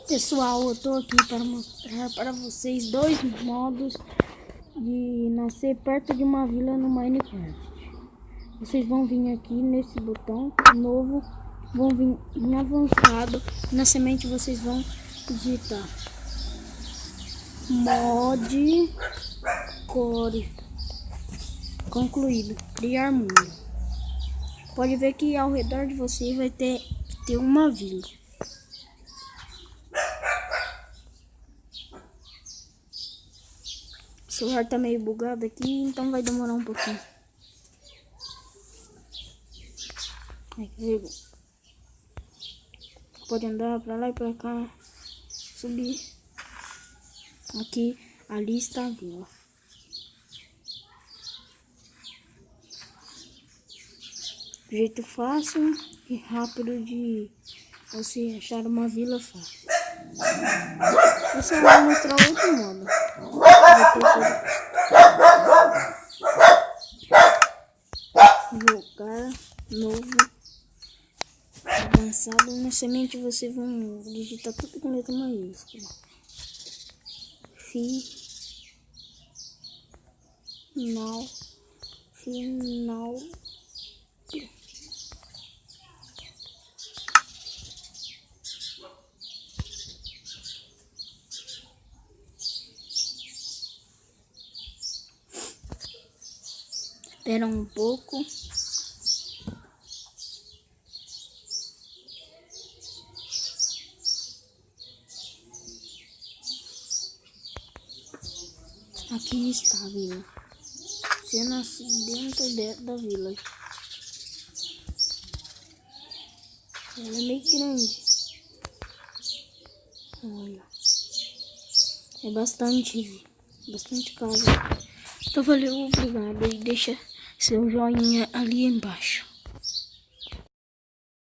Pessoal, eu tô aqui para mostrar para vocês dois modos de nascer perto de uma vila no Minecraft. Vocês vão vir aqui nesse botão novo, vão vir em avançado. Na semente vocês vão digitar mod core concluído, criar mundo. Pode ver que ao redor de você vai ter uma vila. O celular tá meio bugado aqui, então vai demorar um pouquinho. Aqui, pode andar pra lá e pra cá, subir. Aqui, ali está a vila. Jeito fácil e rápido de você achar uma vila fácil. Eu só vou mostrar outro modo. Jogar novo avançado. Na semente você vai digitar tudo com letra maiúscula. Final. Espera um pouco. Aqui está a vila. Você nasce dentro da vila. Ela é meio grande. Olha. É bastante casa. Então valeu, obrigado. E deixa seu joinha ali embaixo.